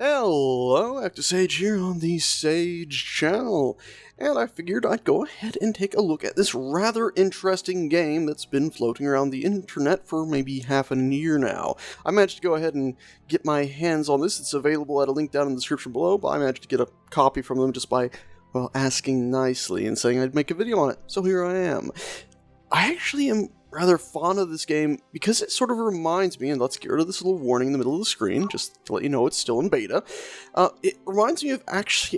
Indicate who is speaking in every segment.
Speaker 1: Hello, Active Sage here on the Sage channel, and I figured I'd go ahead and take a look at this rather interesting game that's been floating around the internet for maybe half a year now. I managed to go ahead and get my hands on this. It's available at a link down in the description below, but I managed to get a copy from them just by, well, asking nicely and saying I'd make a video on it, so here I am. I actually am rather fond of this game because it sort of reminds me, and let's get rid of this little warning in the middle of the screen just to let you know it's still in beta. It reminds me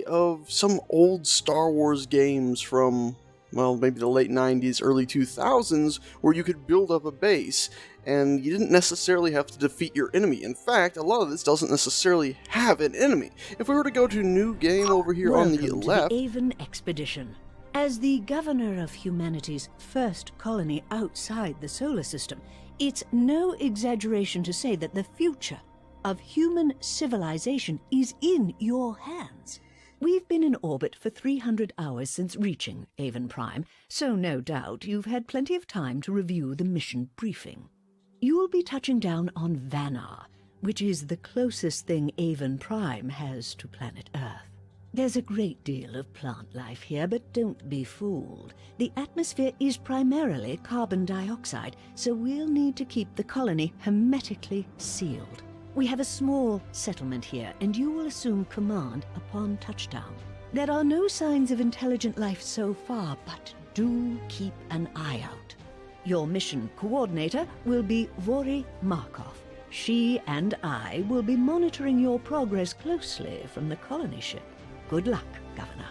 Speaker 1: of some old Star Wars games from, well, maybe the late 90s, early 2000s, where you could build up a base and you didn't necessarily have to defeat your enemy. In fact, a lot of this doesn't necessarily have an enemy. If we were to go to new game over here on the left,
Speaker 2: the Aven expedition. As the governor of humanity's first colony outside the solar system, it's no exaggeration to say that the future of human civilization is in your hands. We've been in orbit for 300 hours since reaching Aven Prime, so no doubt you've had plenty of time to review the mission briefing. You'll be touching down on Vanar, which is the closest thing Aven Prime has to planet Earth. There's a great deal of plant life here, but don't be fooled. The atmosphere is primarily carbon dioxide, so we'll need to keep the colony hermetically sealed. We have a small settlement here, and you will assume command upon touchdown. There are no signs of intelligent life so far, but do keep an eye out. Your mission coordinator will be Vori Markov. She and I will be monitoring your progress closely from the colony ship. Good luck, Governor.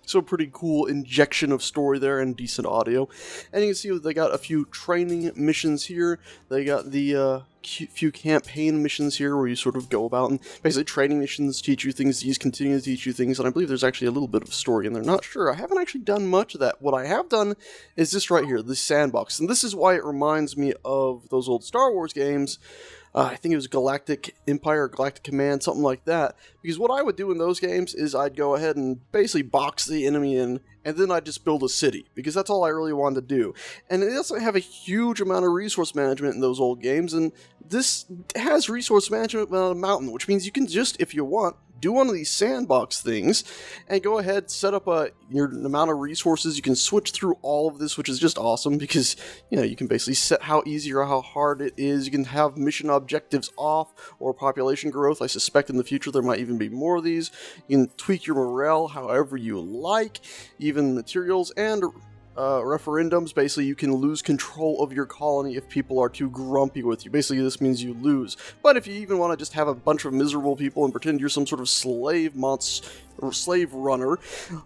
Speaker 1: so pretty cool injection of story there and decent audio. And you can see they got a few training missions here. They got the few campaign missions here where you sort of go about and basically training missions teach you things, these continue to teach you things, and I believe there's actually a little bit of story in there. Not sure. I haven't actually done much of that. What I have done is this right here, the sandbox. And this is why it reminds me of those old Star Wars games. I think it was Galactic Empire or Galactic Command, something like that. Because what I would do in those games is I'd go ahead and basically box the enemy in, and then I'd just build a city, because that's all I really wanted to do. And it doesn't have a huge amount of resource management in those old games, and this has resource management on a mountain, which means you can just, if you want, do one of these sandbox things and go ahead, set up your amount of resources. You can switch through all of this, which is just awesome because, you know, you can basically set how easy or how hard it is. You can have mission objectives off or population growth. I suspect in the future there might even be more of these. You can tweak your morale however you like, even materials and referendums. Basically, you can lose control of your colony if people are too grumpy with you. Basically, this means you lose. But if you even want to just have a bunch of miserable people and pretend you're some sort of slave runner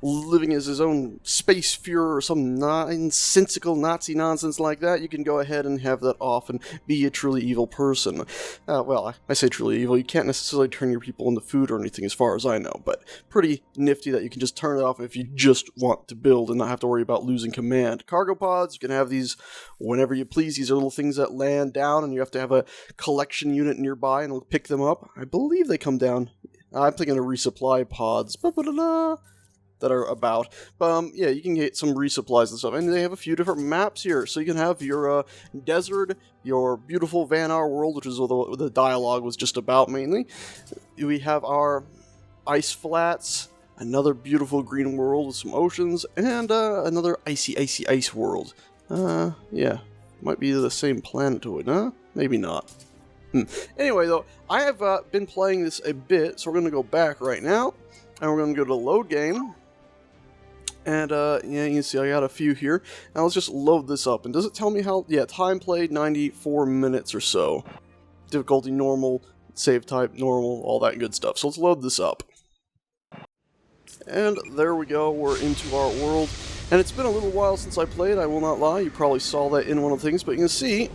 Speaker 1: living as his own space Führer or some nonsensical Nazi nonsense like that, you can go ahead and have that off and be a truly evil person. Well, I say truly evil. You can't necessarily turn your people into food or anything as far as I know, but pretty nifty that you can just turn it off if you just want to build and not have to worry about losing command. Cargo pods, you can have these whenever you please. These are little things that land down and you have to have a collection unit nearby and it'll pick them up. I believe they come down. I'm thinking of resupply pods that are about. Yeah, you can get some resupplies and stuff. And they have a few different maps here. So you can have your desert, your beautiful Vanar world, which is what the dialogue was just about mainly. We have our ice flats, another beautiful green world with some oceans, and another icy ice world. Yeah, might be the same planet to it, huh? Maybe not. Anyway, though, I have been playing this a bit, so we're going to go back right now, and we're going to go to load game, and yeah, you can see I got a few here. Now let's just load this up, and does it tell me how? Yeah, time played 94 minutes or so. Difficulty normal, save type normal, all that good stuff. So let's load this up. And there we go, we're into our world, and it's been a little while since I played, I will not lie. You probably saw that in one of the things, but you can see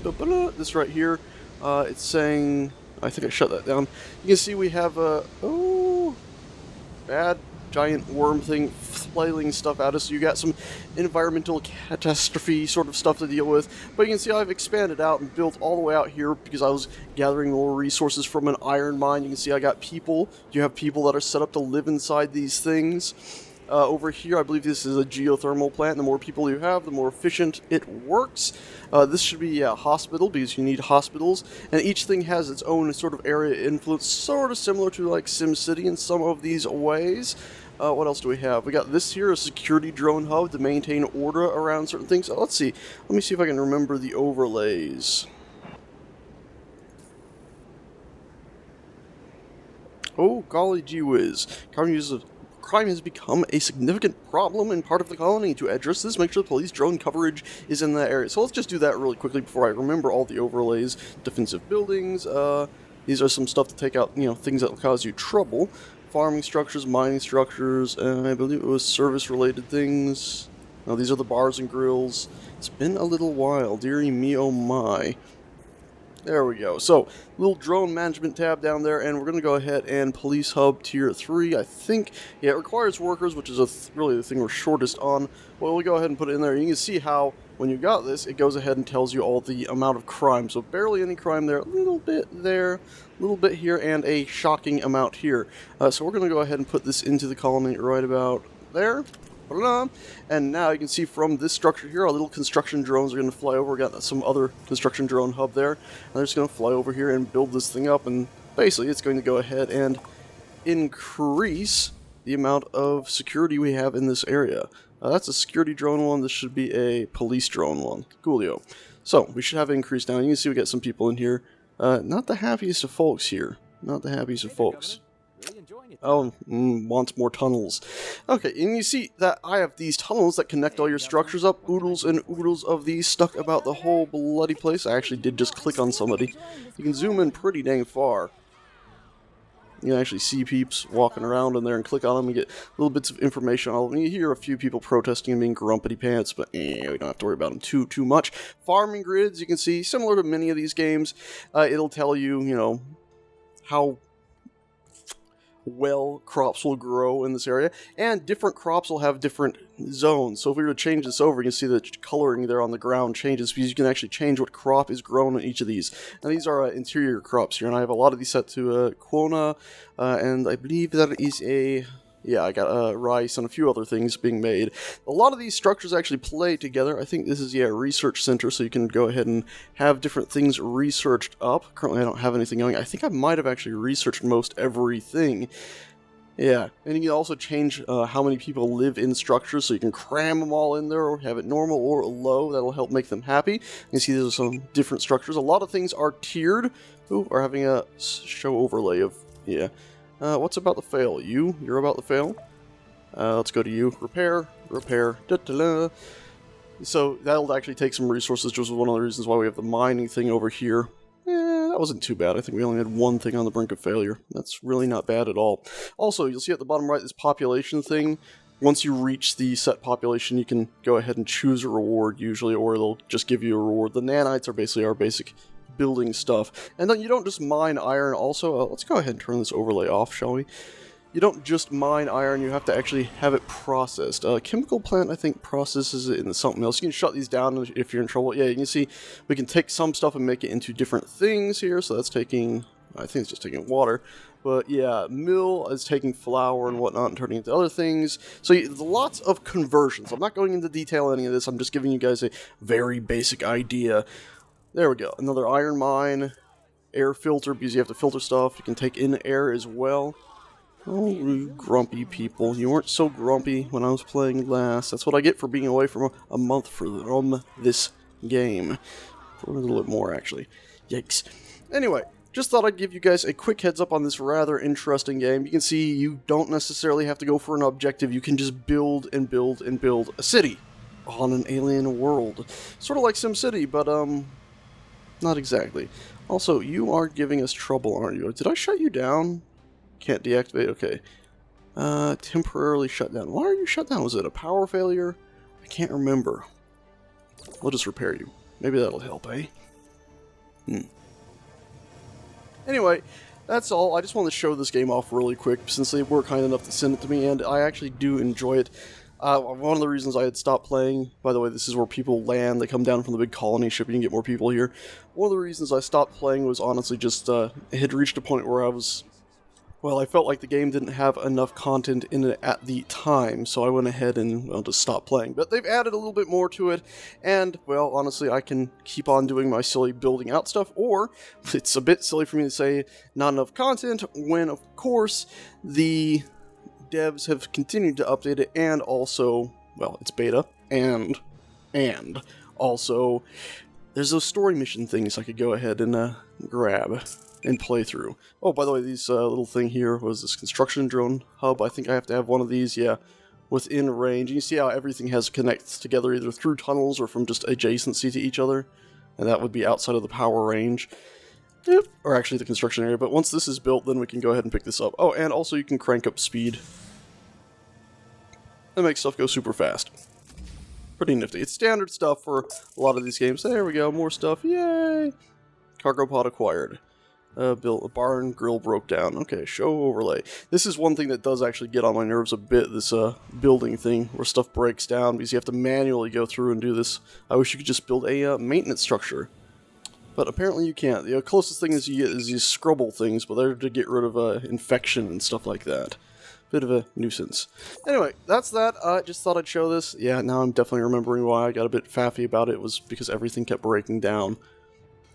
Speaker 1: this right here. It's saying, I think I shut that down. You can see we have a, bad giant worm thing flailing stuff at us. So you got some environmental catastrophe sort of stuff to deal with. But you can see I've expanded out and built all the way out here because I was gathering more resources from an iron mine. You can see I got people. You have people that are set up to live inside these things. Over here, I believe this is a geothermal plant. The more people you have, the more efficient it works. This should be a hospital, because you need hospitals. And each thing has its own sort of area of influence, sort of similar to like SimCity in some of these ways. What else do we have? We got this here, a security drone hub to maintain order around certain things. Let's see. Let me see if I can remember the overlays. Oh, golly gee whiz. Crime has become a significant problem in part of the colony. To address this, make sure the police drone coverage is in that area. So let's just do that really quickly before I remember all the overlays. Defensive buildings, these are some stuff to take out, things that will cause you trouble. Farming structures, mining structures, and I believe it was service-related things. Now these are the bars and grills. It's been a little while, dearie me oh my. There we go. So, little drone management tab down there, and we're going to go ahead and police hub tier 3, I think. Yeah, it requires workers, which is really the thing we're shortest on. Well, we'll go ahead and put it in there. You can see how, when you got this, it goes ahead and tells you all the amount of crime. So, barely any crime there, a little bit there, a little bit here, and a shocking amount here. So, we're going to go ahead and put this into the colony right about there. And now you can see from this structure here, our little construction drones are going to fly over. We got some other construction drone hub there, and they're just going to fly over here and build this thing up, and basically it's going to go ahead and increase the amount of security we have in this area. That's a security drone one. This should be a police drone one. Coolio. So we should have an increase now. You can see we got some people in here. Not the happiest of folks here. Not the happiest of folks. Oh, wants more tunnels. Okay, and you see that I have these tunnels that connect all your structures up. Oodles and oodles of these stuck about the whole bloody place. I actually did just click on somebody. You can zoom in pretty dang far. You can actually see peeps walking around in there and click on them and get little bits of information on them. You hear a few people protesting and being grumpy pants, but we don't have to worry about them too much. Farming grids, you can see, similar to many of these games, it'll tell you, how well crops will grow in this area, and different crops will have different zones. So if we were to change this over, you can see the coloring there on the ground changes, because you can actually change what crop is grown in each of these. And these are interior crops here, and I have a lot of these set to quinoa, and I believe that is I got rice and a few other things being made. A lot of these structures actually play together. I think this is, a research center, so you can go ahead and have different things researched up. Currently, I don't have anything going. I think I might have actually researched most everything. Yeah, and you can also change how many people live in structures, so you can cram them all in there, or have it normal or low. That'll help make them happy. You can see there's some different structures. A lot of things are tiered. Ooh, we're having a show overlay of, what's about to fail? You're about to fail? Let's go to you. Repair. Da-da-da. So that'll actually take some resources, which was one of the reasons why we have the mining thing over here. That wasn't too bad. I think we only had one thing on the brink of failure. That's really not bad at all. Also, you'll see at the bottom right this population thing. Once you reach the set population, you can go ahead and choose a reward usually, or they'll just give you a reward. The nanites are basically our basic building stuff. And then you don't just mine iron also. Let's go ahead and turn this overlay off, shall we? You don't just mine iron, you have to actually have it processed. Chemical plant, I think, processes it into something else. You can shut these down if you're in trouble. Yeah, you can see we can take some stuff and make it into different things here. So that's taking, I think it's just taking water. But yeah, mill is taking flour and whatnot and turning it into other things. So lots of conversions. I'm not going into detail on any of this. I'm just giving you guys a very basic idea. There we go. Another iron mine. Air filter, because you have to filter stuff. You can take in air as well. Oh, you grumpy people. You weren't so grumpy when I was playing last. That's what I get for being away from a month from this game. For a little bit more, actually. Yikes. Anyway, just thought I'd give you guys a quick heads up on this rather interesting game. You can see you don't necessarily have to go for an objective. You can just build and build and build a city on an alien world. Sort of like SimCity, but, not exactly. Also, you are giving us trouble, aren't you? Did I shut you down? Can't deactivate, okay. Temporarily shut down. Why are you shut down? Was it a power failure? I can't remember. We'll just repair you. Maybe that'll help, eh? Anyway, that's all. I just wanted to show this game off really quick, since they were kind enough to send it to me, and I actually do enjoy it. One of the reasons I had stopped playing, by the way, this is where people land, they come down from the big colony ship, you can get more people here. One of the reasons I stopped playing was honestly just, it had reached a point where I was Well, I felt like the game didn't have enough content in it at the time, so I went ahead and, well, just stopped playing. But they've added a little bit more to it, and, well, honestly, I can keep on doing my silly building out stuff, or it's a bit silly for me to say not enough content, when, of course, the devs have continued to update it, and also, well, it's beta, and also, there's those story mission things I could go ahead and grab and play through. Oh, by the way, these little thing here was this construction drone hub. I think I have to have one of these, yeah, within range. And you see how everything has connects together either through tunnels or from just adjacency to each other. And that would be outside of the power range. Yep. Or actually the construction area. But once this is built, then we can go ahead and pick this up. Oh, and also you can crank up speed. That makes stuff go super fast. Pretty nifty. It's standard stuff for a lot of these games. There we go, more stuff. Yay! Cargo pod acquired. Built a barn, grill broke down. Okay, show overlay. This is one thing that does actually get on my nerves a bit, this building thing, where stuff breaks down, because you have to manually go through and do this. I wish you could just build a maintenance structure. But apparently you can't. The closest thing is you get is these scrubble things, but they're to get rid of infection and stuff like that. Bit of a nuisance. Anyway, that's that. I just thought I'd show this. Yeah, now I'm definitely remembering why I got a bit faffy about it. It was because everything kept breaking down.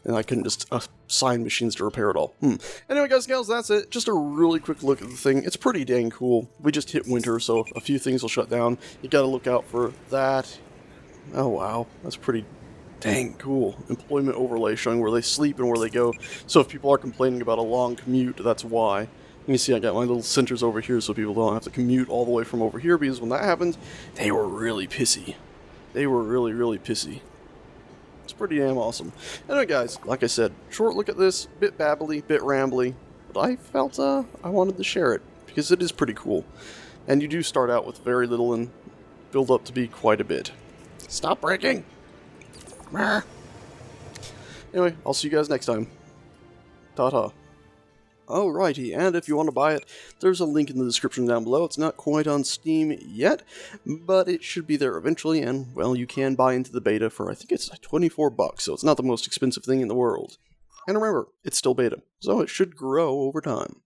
Speaker 1: And I couldn't just assign machines to repair it all. Anyway, guys and gals, that's it. Just a really quick look at the thing. It's pretty dang cool. We just hit winter, so a few things will shut down. You gotta look out for that. Oh, wow. That's pretty dang cool. Employment overlay showing where they sleep and where they go. So if people are complaining about a long commute, that's why. You see I got my little centers over here so people don't have to commute all the way from over here, because when that happened, they were really pissy. They were really, really pissy. It's pretty damn awesome. Anyway, guys, like I said, short look at this, bit babbly, bit rambly, but I felt I wanted to share it, because it is pretty cool. And you do start out with very little and build up to be quite a bit. Stop breaking! Anyway, I'll see you guys next time. Ta-ta. Alrighty, and if you want to buy it, there's a link in the description down below. It's not quite on Steam yet, but it should be there eventually, and, well, you can buy into the beta for, I think it's $24, so it's not the most expensive thing in the world. And remember, it's still beta, so it should grow over time.